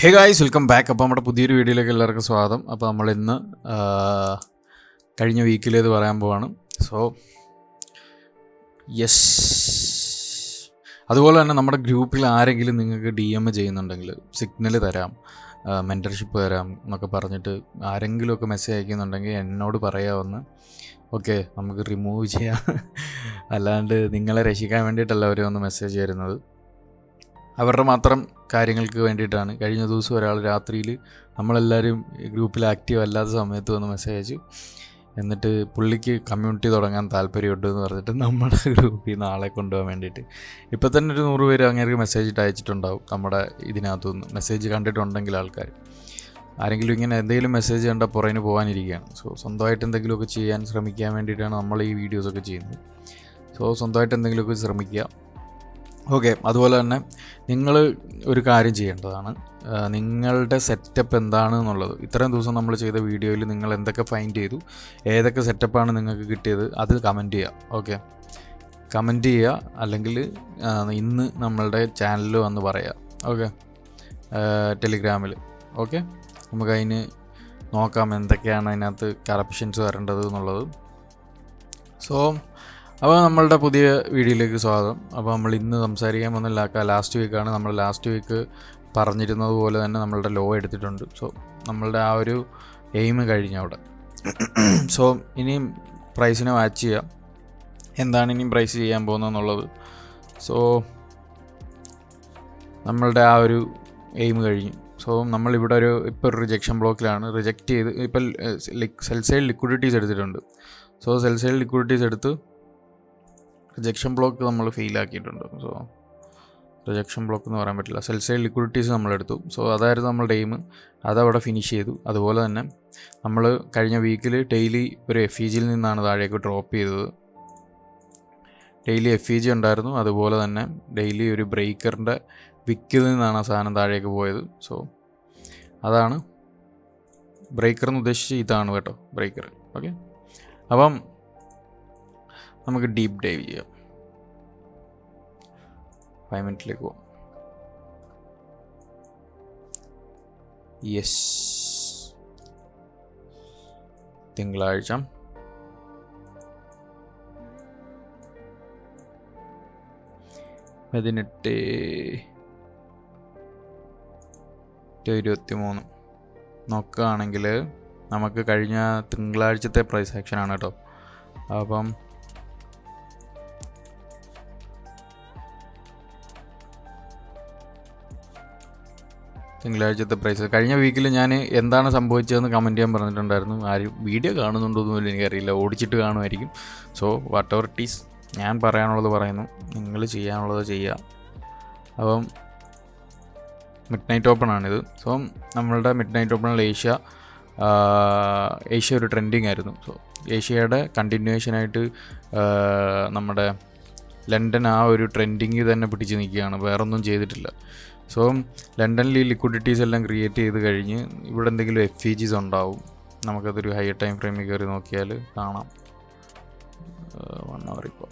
Hey guys, welcome back. അപ്പോൾ നമ്മുടെ പുതിയൊരു വീഡിയോയിലേക്ക് എല്ലാവർക്കും സ്വാഗതം. അപ്പോൾ നമ്മൾ ഇന്ന് കഴിഞ്ഞ വീക്കിലേത് പറയാൻ പോവാണ്. സോ യെസ്, അതുപോലെ തന്നെ നമ്മുടെ ഗ്രൂപ്പിൽ ആരെങ്കിലും നിങ്ങൾക്ക് DM ചെയ്യുന്നുണ്ടെങ്കിൽ സിഗ്നൽ തരാം, മെൻറ്റർഷിപ്പ് തരാം എന്നൊക്കെ പറഞ്ഞിട്ട് ആരെങ്കിലുമൊക്കെ മെസ്സേജ് അയക്കുന്നുണ്ടെങ്കിൽ എന്നോട് പറയാമെന്ന്. ഓക്കെ, നമുക്ക് റിമൂവ് ചെയ്യാം. അല്ലാണ്ട് നിങ്ങളെ രക്ഷിക്കാൻ വേണ്ടിയിട്ടല്ല അവർ വന്ന് മെസ്സേജ് തരുന്നത്, അവരുടെ മാത്രം കാര്യങ്ങൾക്ക് വേണ്ടിയിട്ടാണ്. കഴിഞ്ഞ ദിവസം ഒരാൾ രാത്രിയിൽ നമ്മളെല്ലാവരും ഗ്രൂപ്പിൽ ആക്റ്റീവ് അല്ലാത്ത സമയത്ത് വന്ന് മെസ്സേജ് അയച്ചു. എന്നിട്ട് പുള്ളിക്ക് കമ്മ്യൂണിറ്റി തുടങ്ങാൻ താല്പര്യമുണ്ട് എന്ന് പറഞ്ഞിട്ട് നമ്മുടെ ഗ്രൂപ്പിൽ നിന്ന് ആളെ കൊണ്ടുപോകാൻ വേണ്ടിയിട്ട് ഇപ്പോൾ തന്നെ ഒരു 100 പേര് അങ്ങനെ മെസ്സേജ് ഇട്ട് അയച്ചിട്ടുണ്ടാവും. നമ്മുടെ ഇതിനകത്തുനിന്ന് മെസ്സേജ് കണ്ടിട്ടുണ്ടെങ്കിൽ ആൾക്കാർ ആരെങ്കിലും ഇങ്ങനെ എന്തെങ്കിലും മെസ്സേജ് കണ്ടാൽ പുറകിന് പോകാനിരിക്കുകയാണ്. സോ സ്വന്തമായിട്ട് എന്തെങ്കിലുമൊക്കെ ചെയ്യാൻ ശ്രമിക്കാൻ വേണ്ടിയിട്ടാണ് നമ്മൾ ഈ വീഡിയോസൊക്കെ ചെയ്യുന്നത്. സോ സ്വന്തമായിട്ട് എന്തെങ്കിലുമൊക്കെ ശ്രമിക്കുക. ഓക്കെ, അതുപോലെ തന്നെ നിങ്ങൾ ഒരു കാര്യം ചെയ്യേണ്ടതാണ്, നിങ്ങളുടെ സെറ്റപ്പ് എന്താണ് എന്നുള്ളത്. ഇത്രയും ദിവസം നമ്മൾ ചെയ്ത വീഡിയോയിൽ നിങ്ങൾ എന്തൊക്കെ ഫൈൻഡ് ചെയ്തു, ഏതൊക്കെ സെറ്റപ്പാണ് നിങ്ങൾക്ക് കിട്ടിയത്, അത് കമൻറ്റ് ചെയ്യുക. ഓക്കെ, കമൻറ്റ് ചെയ്യുക, അല്ലെങ്കിൽ ഇന്ന് നമ്മളുടെ ചാനലിൽ വന്ന് പറയുക. ഓക്കെ, ടെലിഗ്രാമിൽ. ഓക്കെ, നമുക്കതിന് നോക്കാം എന്തൊക്കെയാണ് അതിനകത്ത് കറപ്ഷൻസ് വരേണ്ടത് എന്നുള്ളത്. സോ അപ്പോൾ നമ്മളുടെ പുതിയ വീഡിയോയിലേക്ക് സ്വാഗതം. അപ്പോൾ നമ്മൾ ഇന്ന് സംസാരിക്കാൻ പോകുന്ന ലാസ്റ്റ് വീക്കാണ്. നമ്മൾ ലാസ്റ്റ് വീക്ക് പറഞ്ഞിരുന്നത് പോലെ തന്നെ നമ്മളുടെ ലോ എടുത്തിട്ടുണ്ട്. സോ നമ്മളുടെ ആ ഒരു എയിം കഴിഞ്ഞു അവിടെ. സോ ഇനിയും പ്രൈസിനെ വാച്ച് ചെയ്യാം, എന്താണ് ഇനിയും പ്രൈസ് ചെയ്യാൻ പോകുന്നതെന്നുള്ളത്. സോ നമ്മളുടെ ആ ഒരു എയിം കഴിഞ്ഞു. സോ നമ്മളിവിടെ ഇപ്പോൾ ഒരു റിജക്ഷൻ ബ്ലോക്കിലാണ്. റിജക്റ്റ് ചെയ്ത് ഇപ്പോൾ സെൽ സൈഡ് ലിക്വിഡിറ്റീസ് എടുത്തിട്ടുണ്ട്. സോ സെൽ സൈഡ് ലിക്വിഡിറ്റീസ് എടുത്ത് റിജക്ഷൻ ബ്ലോക്ക് നമ്മൾ ഫെയിലാക്കിയിട്ടുണ്ട്. സോ റിജക്ഷൻ ബ്ലോക്ക് എന്ന് പറയാൻ പറ്റില്ല, സെൽ സൈഡ് ലിക്വിഡിറ്റീസ് നമ്മളെടുത്തു. സോ അതായിരുന്നു നമ്മളുടെ എയിം, അതവിടെ ഫിനിഷ് ചെയ്തു. അതുപോലെ തന്നെ നമ്മൾ കഴിഞ്ഞ വീക്കിൽ ഡെയിലി ഒരു FEGയിൽ നിന്നാണ് താഴേക്ക് ഡ്രോപ്പ് ചെയ്തത്. ഡെയിലി FEG ഉണ്ടായിരുന്നു. അതുപോലെ തന്നെ ഡെയിലി ഒരു ബ്രേക്കറിൻ്റെ വിക്കിൽ നിന്നാണ് ആ സാധനം താഴേക്ക് പോയത്. സോ അതാണ് ബ്രേക്കർ എന്ന് ഉദ്ദേശിച്ച് ഇതാണ് കേട്ടോ, ബ്രേക്കർ. ഓക്കെ, അപ്പം നമുക്ക് ഡീപ്പ് ഡൈവ് ചെയ്യാം. 5 മിനിറ്റിലേക്ക് പോകാം. യെസ്, തിങ്കളാഴ്ച 18/23 നോക്കുകയാണെങ്കിൽ നമുക്ക് കഴിഞ്ഞ തിങ്കളാഴ്ചത്തെ പ്രൈസ് ആക്ഷനാണ് കേട്ടോ. അപ്പം തിങ്കളാഴ്ചത്തെ പ്രൈസ് കഴിഞ്ഞ വീക്കിൽ ഞാൻ എന്താണ് സംഭവിച്ചതെന്ന് കമൻറ്റ് ചെയ്യാൻ പറഞ്ഞിട്ടുണ്ടായിരുന്നു. ആരും വീഡിയോ കാണുന്നുണ്ടോയെന്നൊന്നും എനിക്കറിയില്ല, ഓടിച്ചിട്ട് കാണുമായിരിക്കും. So what ever it is, ഞാൻ പറയാനുള്ളത് പറയുന്നു, നിങ്ങൾ ചെയ്യാനുള്ളത് ചെയ്യുക. അപ്പം മിഡ് നൈറ്റ് ഓപ്പൺ ആണിത്. സോ നമ്മളുടെ മിഡ് നൈറ്റ് ഓപ്പണിൽ ഏഷ്യ ഒരു ട്രെൻഡിങ് ആയിരുന്നു. സോ ഏഷ്യയുടെ കണ്ടിന്യൂവേഷനായിട്ട് നമ്മുടെ ലണ്ടൻ ആ ഒരു ട്രെൻഡിങ് തന്നെ പിടിച്ച് നിൽക്കുകയാണ്, വേറൊന്നും ചെയ്തിട്ടില്ല. സോ ലണ്ടനിൽ ഈ ലിക്വിഡിറ്റീസ് എല്ലാം ക്രിയേറ്റ് ചെയ്ത് കഴിഞ്ഞ് ഇവിടെ എന്തെങ്കിലും FEGs ഉണ്ടാവും. നമുക്കതൊരു ഹയർ ടൈം ഫ്രെയിമിൽ കയറി നോക്കിയാൽ കാണാം. 1 hour ഇപ്പോൾ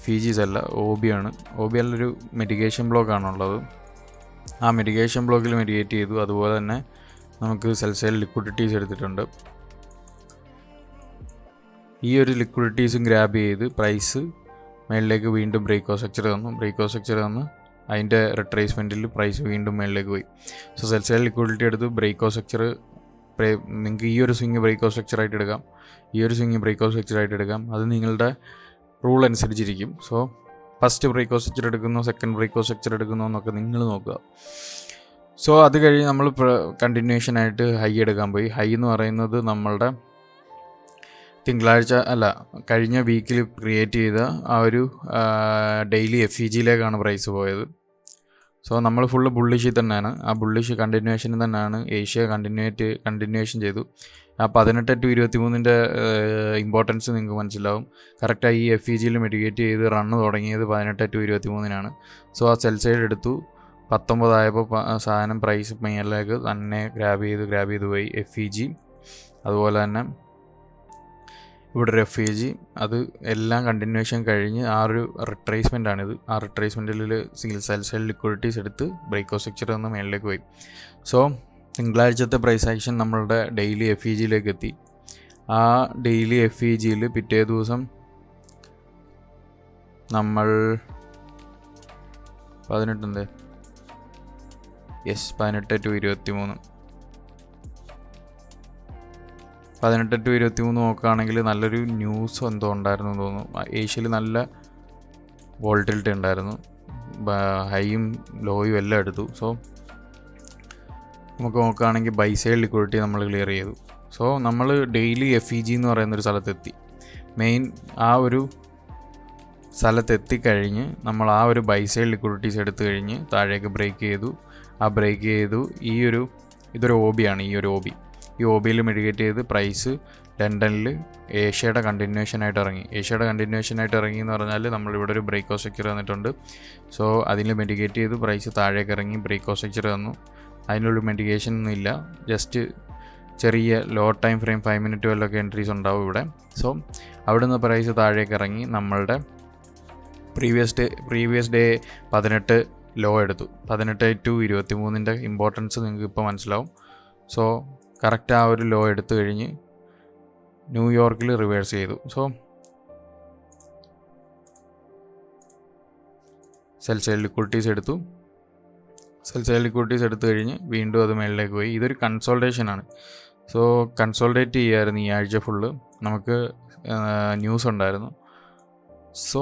FEGs അല്ല, OB ആണ്. OB ഒരു മെഡിക്കേഷൻ ബ്ലോക്കാണുള്ളത്. ആ മെഡിക്കേഷൻ ബ്ലോക്കിൽ മെഡിക്കേറ്റ് ചെയ്തു. അതുപോലെ തന്നെ നമുക്ക് സെൽ സൈഡ് ലിക്വിഡിറ്റീസ് എടുത്തിട്ടുണ്ട്. ഈ ഒരു ലിക്വിഡിറ്റീസും ഗ്രാബ് ചെയ്ത് പ്രൈസ് മേളിലേക്ക് വീണ്ടും ബ്രേക്കോ സ്ട്രക്ചർ തന്നു. അതിൻ്റെ റിട്രേസ്മെൻറ്റിൽ പ്രൈസ് വീണ്ടും മേളിലേക്ക് പോയി. സോ സെൽ സൈഡ് ലിക്വിഡിറ്റി എടുത്ത് ബ്രേക്കോ സ്ട്രക്ചർ, നിങ്ങൾക്ക് ഈ ഒരു സ്വിങ് ബ്രേക്കോ സ്ട്രക്ചറായിട്ട് എടുക്കാം, ഈ ഒരു സ്വിങ് ബ്രേക്കോ സ്ട്രക്ചറായിട്ട് എടുക്കാം. അത് നിങ്ങളുടെ റൂൾ അനുസരിച്ചിരിക്കും. സോ ഫസ്റ്റ് ബ്രേക്കോ സ്ട്രക്ചർ എടുക്കുന്നോ സെക്കൻഡ് ബ്രേക്കോ സ്ട്രക്ചർ എടുക്കുന്നോ എന്നൊക്കെ നിങ്ങൾ നോക്കുക. സോ അത് കഴിഞ്ഞ് നമ്മൾ കണ്ടിന്യൂഷനായിട്ട് ഹൈ എടുക്കാൻ പോയി. ഹൈ എന്ന് പറയുന്നത് നമ്മളുടെ കഴിഞ്ഞ വീക്കിൽ ക്രിയേറ്റ് ചെയ്ത ആ ഒരു ഡെയിലി FEGയിലേക്കാണ് പ്രൈസ് പോയത്. സോ നമ്മൾ ഫുള്ള് ബുള്ളിഷിൽ തന്നെയാണ്. ആ ബുള്ളിഷ് കണ്ടിന്യൂവേഷനിൽ തന്നെയാണ് ഏഷ്യ കണ്ടിന്യൂവേഷൻ ചെയ്തു. ആ 18/23 ഇമ്പോർട്ടൻസ് നിങ്ങൾക്ക് മനസ്സിലാവും. കറക്റ്റായി ഈ FEGയിൽ മെഡിക്കേറ്റ് ചെയ്ത് റണ്ണ് തുടങ്ങിയത് 18/23. സോ ആ സെൽ സൈഡ് എടുത്തു. 19 ആയപ്പോൾ സാധനം പ്രൈസ് മേളിലേക്ക് തന്നെ ഗ്രാബ് ചെയ്ത് പോയി FEG. അതുപോലെ തന്നെ ഇവിടെ ഒരു FAG, അത് എല്ലാം കണ്ടിന്യൂഷൻ കഴിഞ്ഞ് ആ ഒരു റിട്രേസ്മെൻ്റ് ആണിത്. ആ റിട്രേസ്മെൻറ്റിൽ സെൽ ലിക്വിഡിറ്റീസ് എടുത്ത് ബ്രേക്ക് സ്ട്രക്ചർ നിന്ന് മേളിലേക്ക് പോയി. സോ തിങ്കളാഴ്ചത്തെ പ്രൈസ് ആക്ഷൻ നമ്മളുടെ ഡെയിലി FEGയിലേക്ക് എത്തി. ആ ഡെയിലി FEGയിൽ പിറ്റേ ദിവസം നമ്മൾ 18 to 23 18 to 23 നോക്കുകയാണെങ്കിൽ നല്ലൊരു ന്യൂസ് എന്തോ ഉണ്ടായിരുന്നു എന്ന് തോന്നുന്നു. ഏഷ്യയിൽ നല്ല വോൾട്ടിലിറ്റി ഉണ്ടായിരുന്നു, ഹൈയും ലോയും എല്ലാം എടുത്തു. സോ നമുക്ക് നോക്കുകയാണെങ്കിൽ ബൈ സൈഡ് ലിക്വിഡിറ്റി നമ്മൾ ക്ലിയർ ചെയ്തു. സോ നമ്മൾ ഡെയിലി FEG എന്ന് പറയുന്നൊരു സ്ഥലത്തെത്തി. മെയിൻ ആ ഒരു സ്ഥലത്തെത്തിക്കഴിഞ്ഞ് നമ്മൾ ആ ഒരു ബൈ സൈഡ് ലിക്വിഡിറ്റീസ് എടുത്തു കഴിഞ്ഞ് താഴേക്ക് ബ്രേക്ക് ചെയ്തു. ആ ബ്രേക്ക് ചെയ്തു ഇതൊരു OB ആണ്. ഈ OBയിൽ മിഡിഗേറ്റ് ചെയ്ത് പ്രൈസ് ലണ്ടനിൽ ഏഷ്യയുടെ കണ്ടിന്യൂഷനായിട്ട് ഇറങ്ങി എന്ന് പറഞ്ഞാൽ നമ്മളിവിടെ ഒരു ബ്രേക്ക് സ്ട്രക്ചർ തന്നിട്ടുണ്ട്. സോ അതിൽ മിഡിഗേറ്റ് ചെയ്ത് പ്രൈസ് താഴേക്ക് ഇറങ്ങി ബ്രേക്ക് സ്ട്രക്ചർ തന്നു. അതിനുള്ള മെഡിക്കേഷൻ ഒന്നും ഇല്ല, ജസ്റ്റ് ചെറിയ ലോ ടൈം ഫ്രെയിം 5 മിനിറ്റ് വല്ലൊക്കെ എൻട്രീസ് ഉണ്ടാവും ഇവിടെ. സോ അവിടുന്ന് പ്രൈസ് താഴേക്ക് ഇറങ്ങി നമ്മളുടെ പ്രീവിയസ് ഡേ 18 ലോ എടുത്തു. 18 to 23 ഇമ്പോർട്ടൻസ് നിങ്ങൾക്ക് ഇപ്പോൾ മനസ്സിലാവും. സോ കറക്റ്റ് ആ ഒരു ലോ എടുത്തു കഴിഞ്ഞ് ന്യൂയോർക്കിൽ റിവേഴ്സ് ചെയ്തു. സോ സെൽ സൈഡ് ലിക്വിഡിറ്റീസ് എടുത്തു കഴിഞ്ഞ് വീണ്ടും അത് മേളിലേക്ക് പോയി. ഇതൊരു കൺസോൾട്ടേഷനാണ്. സോ കൺസോൾട്ടേറ്റ് ചെയ്യായിരുന്നു ഈ ആഴ്ച ഫുള്ള്. നമുക്ക് ന്യൂസ് ഉണ്ടായിരുന്നു. സോ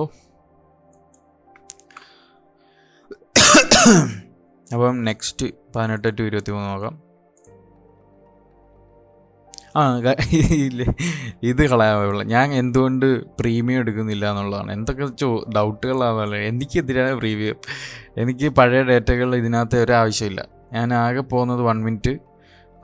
അപ്പം നെക്സ്റ്റ് 18 to 23 നോക്കാം. ഇത് കളയാനുള്ള ഞാൻ എന്തുകൊണ്ട് പ്രീമിയം എടുക്കുന്നില്ല എന്നുള്ളതാണ്. എന്തൊക്കെ ഡൗട്ടുകളാണല്ലോ. എനിക്കെതിരാണ് പ്രീമിയം. എനിക്ക് പഴയ ഡേറ്റകൾ ഇതിനകത്ത് ഒരാവശ്യമില്ല. ഞാൻ ആകെ പോകുന്നത് 1 minute,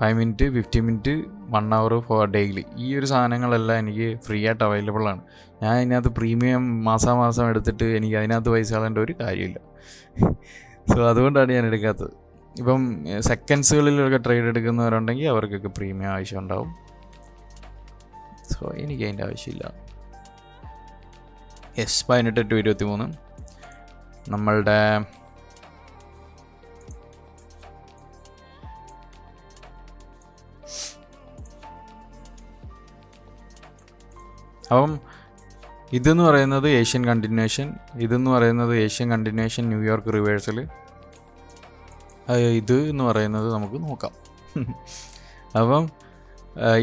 5 minute, 15 minute, 1 hour four daily. ഈ ഒരു സാധനങ്ങളെല്ലാം എനിക്ക് ഫ്രീ ആയിട്ട് അവൈലബിൾ ആണ്. ഞാൻ ഇതിനകത്ത് പ്രീമിയം മാസം എടുത്തിട്ട് എനിക്ക് അതിനകത്ത് പൈസ കളയേണ്ട ഒരു കാര്യമില്ല. സോ അതുകൊണ്ടാണ് ഞാൻ എടുക്കാത്തത്. ഇപ്പം സെക്കൻഡ്സുകളിലൊക്കെ ട്രേഡ് എടുക്കുന്നവരുണ്ടെങ്കിൽ അവർക്കൊക്കെ പ്രീമിയം ആവശ്യം ഉണ്ടാവും. സോ എനിക്ക് അതിൻ്റെ ആവശ്യമില്ല. 18 to 23 നമ്മളുടെ അപ്പം ഇതെന്ന് പറയുന്നത് ഏഷ്യൻ കണ്ടിന്യൂഷൻ ന്യൂയോർക്ക് റിവേഴ്സൽ. ഇത് എന്ന് പറയുന്നത് നമുക്ക് നോക്കാം. അപ്പം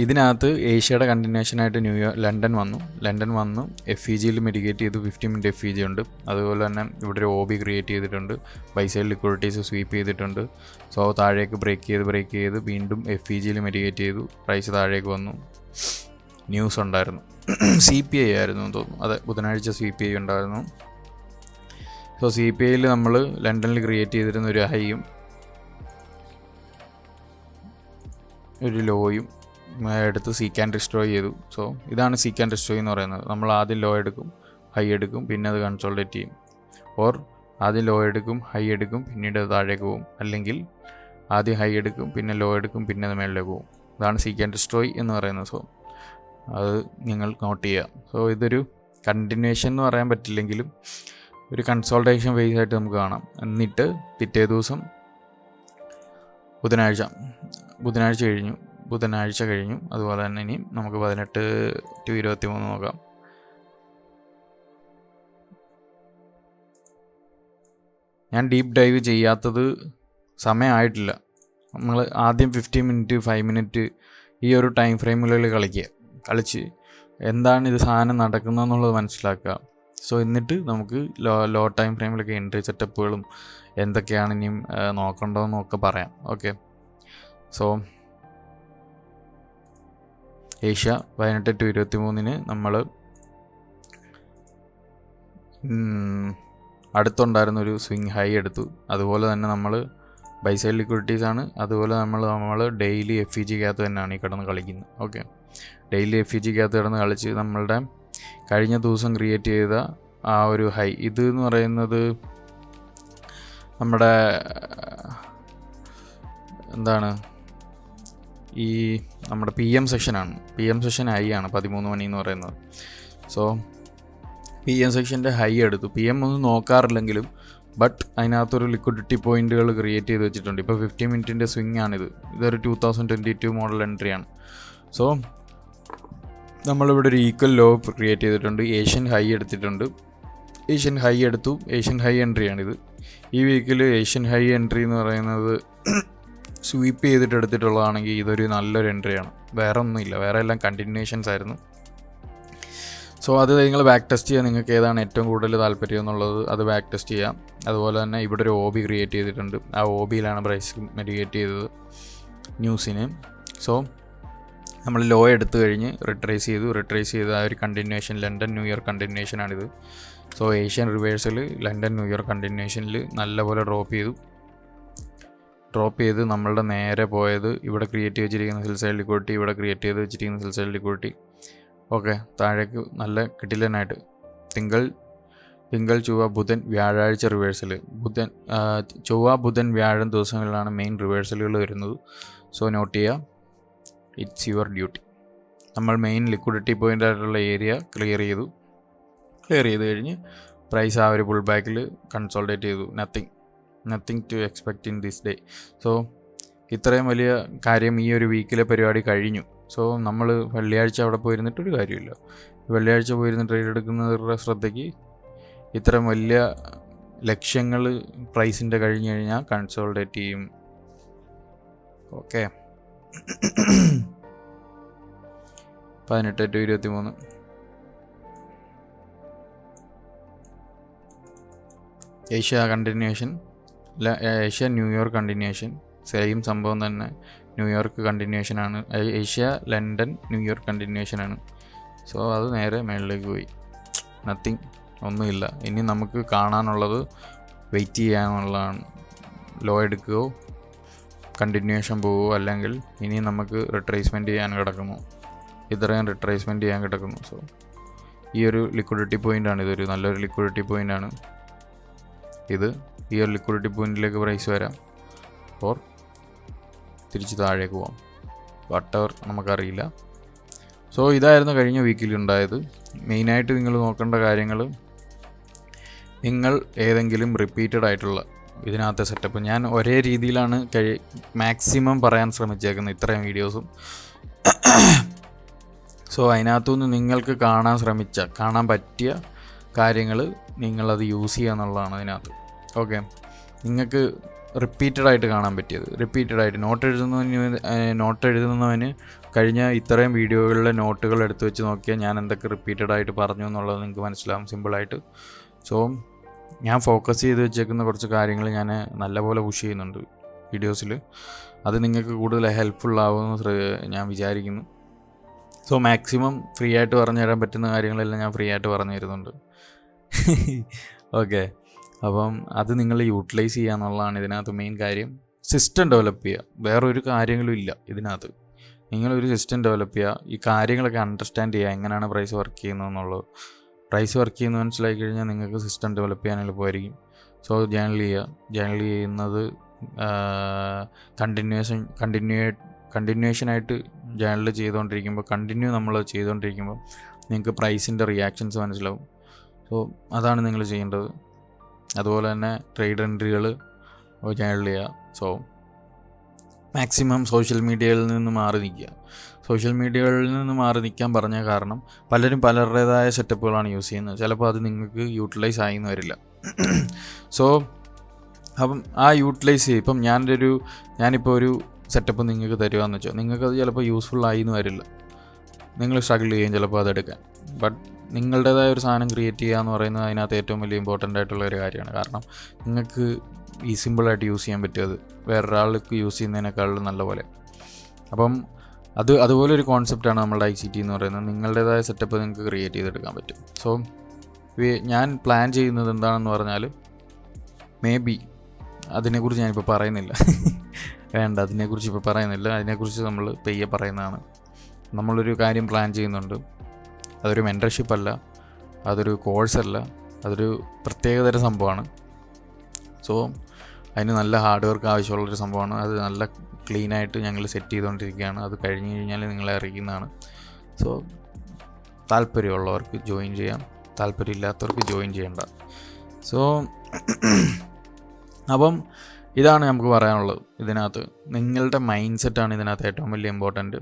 ഇതിനകത്ത് ഏഷ്യയുടെ കണ്ടിന്യൂഷനായിട്ട് ലണ്ടൻ വന്നു. FEGയിൽ മിഡിഗേറ്റ് ചെയ്തു. 15 മിനിറ്റ് FEG ഉണ്ട്. അതുപോലെ തന്നെ ഇവിടെ ഒരു OB ക്രിയേറ്റ് ചെയ്തിട്ടുണ്ട്. ബൈ സൈഡ് ലിക്വിഡിറ്റീസ് സ്വീപ്പ് ചെയ്തിട്ടുണ്ട്. സോ താഴേക്ക് ബ്രേക്ക് ചെയ്ത് വീണ്ടും FEGയിൽ മിഡിഗേറ്റ് ചെയ്തു. പ്രൈസ് താഴേക്ക് വന്നു. ന്യൂസ് ഉണ്ടായിരുന്നു. CPI ആയിരുന്നു എന്ന് തോന്നുന്നു. അതെ, ബുധനാഴ്ച CPI ഉണ്ടായിരുന്നു. സോ CPIയിൽ നമ്മൾ ലണ്ടനിൽ ക്രിയേറ്റ് ചെയ്തിരുന്ന ഒരു ഹൈയും ഒരു ലോയും എടുത്ത് സീക്ക് ആൻഡ് ഡിസ്ട്രോയ് ചെയ്തു. സോ ഇതാണ് സീക്ക് ആൻഡ് ഡിസ്ട്രോയ് എന്ന് പറയുന്നത്. നമ്മൾ ആദ്യം ലോ എടുക്കും, ഹൈ എടുക്കും, പിന്നെ അത് കൺസോൾട്ടേറ്റ് ചെയ്യും. ഓർ ആദ്യം ലോ എടുക്കും, ഹൈ എടുക്കും, പിന്നീട് അത് താഴേക്ക് പോകും. അല്ലെങ്കിൽ ആദ്യം ഹൈ എടുക്കും, പിന്നെ ലോ എടുക്കും, പിന്നെ അത് മേളിലേക്ക് പോകും. ഇതാണ് സീക്ക് ആൻഡ് ഡിസ്ട്രോയ് എന്ന് പറയുന്നത്. സോ അത് നിങ്ങൾ നോട്ട് ചെയ്യുക. സോ ഇതൊരു കണ്ടിന്യൂഷൻ എന്ന് പറയാൻ പറ്റില്ലെങ്കിലും ഒരു കൺസോൾട്ടേഷൻ ഫേസ് ആയിട്ട് നമുക്ക് കാണാം. എന്നിട്ട് പിറ്റേ ദിവസം ബുധനാഴ്ച കഴിഞ്ഞു. അതുപോലെ തന്നെ ഇനി നമുക്ക് 18 to 23 നോക്കാം. ഞാൻ ഡീപ്പ് ഡൈവ് ചെയ്യാത്തത് സമയമായിട്ടില്ല. നമ്മൾ ആദ്യം 15 മിനിറ്റ് 5 മിനിറ്റ് ഈ ഒരു ടൈം ഫ്രെയിമുകളിൽ കളിച്ച് എന്താണ് ഇത് സാധനം നടക്കുന്നതെന്നുള്ളത് മനസ്സിലാക്കുക. സോ എന്നിട്ട് നമുക്ക് ലോ ടൈം ഫ്രെയിമിലൊക്കെ എൻട്രി സെറ്റപ്പുകളും എന്തൊക്കെയാണ് ഇനിയും നോക്കേണ്ടതെന്നൊക്കെ പറയാം. ഓക്കെ, സോ ഏഷ്യ 18 to 23 നമ്മൾ അടുത്തുണ്ടായിരുന്നൊരു സ്വിങ് ഹൈ എടുത്തു. അതുപോലെ തന്നെ നമ്മൾ ബൈ സൈഡ് ലിക്വിഡിറ്റീസാണ്. അതുപോലെ നമ്മൾ ഡെയിലി FEGക്കകത്ത് തന്നെയാണ് ഈ കിടന്ന് കളിക്കുന്നത്. ഓക്കെ, ഡെയിലി FEGക്കകത്ത് കിടന്ന് കളിച്ച് നമ്മളുടെ കഴിഞ്ഞ ദിവസം ക്രിയേറ്റ് ചെയ്ത ആ ഒരു ഹൈ, ഇത് എന്ന് പറയുന്നത് നമ്മുടെ എന്താണ് ഈ നമ്മുടെ PM സെക്ഷനാണ്. PM സെക്ഷൻ ഹൈ ആണ് 13 മണി എന്ന് പറയുന്നത്. സോ PM സെക്ഷൻ്റെ ഹൈ എടുത്തു. PM ഒന്നും നോക്കാറില്ലെങ്കിലും ബട്ട് അതിനകത്തൊരു ലിക്വിഡിറ്റി പോയിന്റുകൾ ക്രിയേറ്റ് ചെയ്ത് വെച്ചിട്ടുണ്ട്. ഇപ്പോൾ 50 മിനിറ്റിൻ്റെ സ്വിങ് ആണിത്. ഇതൊരു 2022 മോഡൽ എൻട്രിയാണ്. സോ നമ്മളിവിടെ ഒരു ഈക്വൽ ലോ ക്രിയേറ്റ് ചെയ്തിട്ടുണ്ട്. ഏഷ്യൻ ഹൈ എടുത്തിട്ടുണ്ട്. ഏഷ്യൻ ഹൈ എടുത്തു. ഏഷ്യൻ ഹൈ എൻട്രിയാണിത്. ഈ വീക്കിൽ ഏഷ്യൻ ഹൈ എൻട്രി എന്ന് പറയുന്നത് സ്വീപ്പ് ചെയ്തിട്ട് എടുത്തിട്ടുള്ളതാണെങ്കിൽ ഇതൊരു നല്ലൊരു എൻട്രിയാണ്. വേറെ ഒന്നുമില്ല, വേറെ എല്ലാം കണ്ടിന്യൂഷൻസ് ആയിരുന്നു. സോ അത് നിങ്ങൾ ബാക്ക് ടെസ്റ്റ് ചെയ്യുക. നിങ്ങൾക്ക് ഏതാണ് ഏറ്റവും കൂടുതൽ താല്പര്യം എന്നുള്ളത് അത് ബാക്ക് ടെസ്റ്റ് ചെയ്യാം. അതുപോലെ തന്നെ ഇവിടെ ഒരു OB ക്രിയേറ്റ് ചെയ്തിട്ടുണ്ട്. ആ OBയിലാണ് പ്രൈസ് മെഡിക്കേറ്റ് ചെയ്തത് ന്യൂസിന്. സോ നമ്മൾ ലോ എടുത്തു കഴിഞ്ഞ് റിട്രേസ് ചെയ്തു ആ ഒരു കണ്ടിന്യൂഷൻ ലണ്ടൻ ന്യൂ ഇയർ കണ്ടിന്യൂഷനാണിത്. So Asian reversal London New York കണ്ടിന്യൂഷനിൽ നല്ലപോലെ ഡ്രോപ്പ് ചെയ്ത് നമ്മളുടെ നേരെ പോയത് ഇവിടെ ക്രിയേറ്റ് വെച്ചിരിക്കുന്ന സെൽ സൈഡ് ലിക്വിഡിറ്റി, ഇവിടെ ക്രിയേറ്റ് ചെയ്ത് വെച്ചിരിക്കുന്ന സെൽ സൈഡ് ലിക്വിഡിറ്റി. ഓക്കെ, താഴേക്ക് നല്ല കിടിലനായിട്ട് തിങ്കൾ ചൊവ്വ ബുധൻ വ്യാഴാഴ്ച റിവേഴ്സൽ. ചൊവ്വ ബുധൻ വ്യാഴം ദിവസങ്ങളിലാണ് മെയിൻ റിവേഴ്സലുകൾ വരുന്നത്. സോ നോട്ട് ചെയ്യുക, ഇറ്റ്സ് യുവർ ഡ്യൂട്ടി. നമ്മൾ മെയിൻ ലിക്വിഡിറ്റി പോയിൻ്റ് ആയിട്ടുള്ള ഏരിയ ക്ലിയർ ചെയ്ത് കഴിഞ്ഞ് പ്രൈസ് ആ ഒരു പുൾ ബാക്കിൽ കൺസോൾട്ടേറ്റ് ചെയ്തു. Nothing to expect in this day. So ഇത്രയും വലിയ കാര്യം ഈ ഒരു വീക്കിലെ പരിപാടി കഴിഞ്ഞു. സോ നമ്മൾ വെള്ളിയാഴ്ച അവിടെ പോയിരുന്നിട്ടൊരു കാര്യമില്ല. വെള്ളിയാഴ്ച പോയിരുന്ന് ട്രേഡ് എടുക്കുന്നവരുടെ ശ്രദ്ധയ്ക്ക് ഇത്തരം വലിയ ലക്ഷ്യങ്ങൾ പ്രൈസിൻ്റെ കഴിഞ്ഞ് കഴിഞ്ഞാൽ കൺസോൾട്ടേറ്റ് ചെയ്യും. Okay, 18 to 23 Asia continuation, Asia New York continuation, same സംഭവം തന്നെ. ന്യൂയോർക്ക് കണ്ടിന്യൂഷനാണ്. ഏഷ്യ ലണ്ടൻ ന്യൂയോർക്ക് കണ്ടിന്യൂഷനാണ്. സോ അത് നേരെ മേളിലേക്ക് പോയി. നത്തിങ്, ഒന്നുമില്ല. ഇനി നമുക്ക് കാണാനുള്ളത് വെയിറ്റ് ചെയ്യാനുള്ളതാണ്. ലോ എടുക്കുകയോ കണ്ടിന്യൂഷൻ പോവുമോ, അല്ലെങ്കിൽ ഇനി നമുക്ക് റിട്രേസ്മെൻറ്റ് ചെയ്യാൻ കിടക്കുന്നു. ഇത്രയും റിട്രേസ്മെൻറ്റ് ചെയ്യാൻ കിടക്കുന്നു. സോ ഈ ഒരു ലിക്വിഡിറ്റി പോയിൻ്റാണ്. ഇതൊരു നല്ലൊരു ലിക്വിഡിറ്റി പോയിൻ്റാണ്. ഈ ഒരു ലിക്വിഡിറ്റി പോയിന്റിലേക്ക് പ്രൈസ് വരാം, ഓർ തിരിച്ച് താഴേക്ക് പോകാം. വട്ടവർ നമുക്കറിയില്ല. സോ ഇതായിരുന്നു കഴിഞ്ഞ വീക്കിൽ ഉണ്ടായത്. മെയിനായിട്ട് നിങ്ങൾ നോക്കേണ്ട കാര്യങ്ങൾ, നിങ്ങൾ ഏതെങ്കിലും റിപ്പീറ്റഡ് ആയിട്ടുള്ള ഇതിനകത്തെ സെറ്റപ്പ്, ഞാൻ ഒരേ രീതിയിലാണ് മാക്സിമം പറയാൻ ശ്രമിച്ചേക്കുന്നത് ഇത്രയും വീഡിയോസും. സോ അതിനകത്തുനിന്ന് നിങ്ങൾക്ക് കാണാൻ പറ്റിയ കാര്യങ്ങൾ നിങ്ങളത് യൂസ് ചെയ്യുക എന്നുള്ളതാണ് അതിനകത്ത്. ഓക്കെ, നിങ്ങൾക്ക് റിപ്പീറ്റഡായിട്ട് കാണാൻ പറ്റിയത്, റിപ്പീറ്റഡായിട്ട് നോട്ട് എഴുതുന്നവന് കഴിഞ്ഞ ഇത്രയും വീഡിയോകളിലെ നോട്ടുകൾ എടുത്ത് വെച്ച് നോക്കിയാൽ ഞാൻ എന്തൊക്കെ റിപ്പീറ്റഡായിട്ട് പറഞ്ഞു എന്നുള്ളത് നിങ്ങൾക്ക് മനസ്സിലാവും സിമ്പിളായിട്ട്. സോ ഞാൻ ഫോക്കസ് ചെയ്ത് വെച്ചേക്കുന്ന കുറച്ച് കാര്യങ്ങൾ ഞാൻ നല്ലപോലെ പുഷ് ചെയ്യുന്നുണ്ട് വീഡിയോസിൽ. അത് നിങ്ങൾക്ക് കൂടുതൽ ഹെൽപ്ഫുള്ളാവുമെന്ന് ഞാൻ വിചാരിക്കുന്നു. സോ മാക്സിമം ഫ്രീ ആയിട്ട് പറഞ്ഞു തരാൻ പറ്റുന്ന കാര്യങ്ങളെല്ലാം ഞാൻ ഫ്രീ ആയിട്ട് പറഞ്ഞു തരുന്നുണ്ട്. ഓക്കെ, അപ്പം അത് നിങ്ങൾ യൂട്ടിലൈസ് ചെയ്യുക എന്നുള്ളതാണ് ഇതിനകത്ത് മെയിൻ കാര്യം. സിസ്റ്റം ഡെവലപ്പ് ചെയ്യുക, വേറൊരു കാര്യങ്ങളും ഇല്ല ഇതിനകത്ത്. നിങ്ങളൊരു സിസ്റ്റം ഡെവലപ്പ് ചെയ്യുക, ഈ കാര്യങ്ങളൊക്കെ അണ്ടർസ്റ്റാൻഡ് ചെയ്യുക, എങ്ങനെയാണ് പ്രൈസ് വർക്ക് ചെയ്യുന്നതെന്നുള്ളത്. പ്രൈസ് വർക്ക് ചെയ്യുന്നത് മനസ്സിലാക്കി കഴിഞ്ഞാൽ നിങ്ങൾക്ക് സിസ്റ്റം ഡെവലപ്പ് ചെയ്യാൻ എളുപ്പമായിരിക്കും. സോ ജേണൽ ചെയ്യുന്നത് കണ്ടിന്യൂഷനായിട്ട് ജേണൽ ചെയ്തുകൊണ്ടിരിക്കുമ്പോൾ, നമ്മൾ ചെയ്തുകൊണ്ടിരിക്കുമ്പോൾ നിങ്ങൾക്ക് പ്രൈസിൻ്റെ റിയാക്ഷൻസ് മനസ്സിലാവും. സോ അതാണ് നിങ്ങൾ ചെയ്യേണ്ടത്. അതുപോലെ തന്നെ ട്രേഡ് എൻട്രികൾ ജേണൽ ചെയ്യുക. സോ മാക്സിമം സോഷ്യൽ മീഡിയയിൽ നിന്ന് മാറി നിൽക്കുക. സോഷ്യൽ മീഡിയകളിൽ നിന്ന് മാറി നിൽക്കാൻ പറഞ്ഞ കാരണം പലരും പലരുടേതായ സെറ്റപ്പുകളാണ് യൂസ് ചെയ്യുന്നത്. ചിലപ്പോൾ അത് നിങ്ങൾക്ക് യൂട്ടിലൈസ് ആയിന്ന് വരില്ല. സോ അപ്പം ആ യൂട്ടിലൈസ് ചെയ്യും. ഇപ്പം ഞാനിപ്പോൾ ഒരു സെറ്റപ്പ് നിങ്ങൾക്ക് തരുകയെന്ന് വെച്ചാൽ നിങ്ങൾക്കത് ചിലപ്പോൾ യൂസ്ഫുൾ ആയിന്ന് വരില്ല. നിങ്ങൾ സ്ട്രഗിൾ ചെയ്യും ചിലപ്പോൾ അതെടുക്കാൻ. ബട്ട് നിങ്ങളുടേതായ ഒരു സാധനം ക്രിയേറ്റ് ചെയ്യുക എന്ന് പറയുന്നത് അതിനകത്ത് ഏറ്റവും വലിയ ഇമ്പോർട്ടൻ്റ് ആയിട്ടുള്ള ഒരു കാര്യമാണ്. കാരണം നിങ്ങൾക്ക് ഈ സിമ്പിളായിട്ട് യൂസ് ചെയ്യാൻ പറ്റിയത് വേറൊരാൾക്ക് യൂസ് ചെയ്യുന്നതിനേക്കാളും നല്ല പോലെ. അപ്പം അതുപോലെ ഒരു കോൺസെപ്റ്റാണ് നമ്മളുടെ ICT എന്ന് പറയുന്നത്. നിങ്ങളുടേതായ സെറ്റപ്പ് നിങ്ങൾക്ക് ക്രിയേറ്റ് ചെയ്തെടുക്കാൻ പറ്റും. സോ ഞാൻ പ്ലാൻ ചെയ്യുന്നത് എന്താണെന്ന് പറഞ്ഞാൽ, മേ ബി അതിനെക്കുറിച്ച് ഞാനിപ്പോൾ പറയുന്നില്ല. വേണ്ട, അതിനെക്കുറിച്ച് ഇപ്പോൾ പറയുന്നില്ല. അതിനെക്കുറിച്ച് നമ്മൾ പെയ്യെ പറയുന്നതാണ്. നമ്മളൊരു കാര്യം പ്ലാൻ ചെയ്യുന്നുണ്ട്. അതൊരു മെൻറ്റർഷിപ്പ് അല്ല, അതൊരു കോഴ്സല്ല, അതൊരു പ്രത്യേകതരം സംഭവമാണ്. സോ അതിന് നല്ല ഹാർഡ് വർക്ക് ആവശ്യമുള്ളൊരു സംഭവമാണ്. അത് നല്ല ക്ലീനായിട്ട് ഞങ്ങൾ സെറ്റ് ചെയ്തുകൊണ്ടിരിക്കുകയാണ്. അത് കഴിഞ്ഞ് കഴിഞ്ഞാൽ നിങ്ങളെ അറിയിക്കുന്നതാണ്. സോ താല്പര്യമുള്ളവർക്ക് ജോയിൻ ചെയ്യാം, താല്പര്യമില്ലാത്തവർക്ക് ജോയിൻ ചെയ്യണ്ട. സോ അപ്പം ഇതാണ് നമുക്ക് പറയാനുള്ളത്. ഇതിനകത്ത് നിങ്ങളുടെ മൈൻഡ് സെറ്റാണ് ഇതിനകത്ത് ഏറ്റവും വലിയ ഇമ്പോർട്ടൻറ്റ്.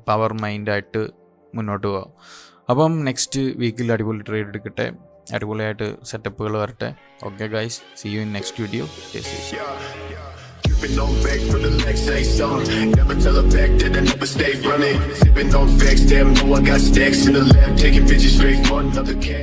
പവർ മൈൻഡായിട്ട് മുന്നോട്ട് പോകാം. അപ്പം നെക്സ്റ്റ് വീക്കിൽ അടിപൊളി ട്രേഡ് എടുക്കട്ടെ, അടിപൊളിയായിട്ട് സെറ്റപ്പുകൾ വരട്ടെ. Okay guys, see you in next video. Sipping on back from the legs, say something. Never tell her back that I never stay running. Sipping on facts, damn, know I got stacks in the lab, taking bitches straight for another cat.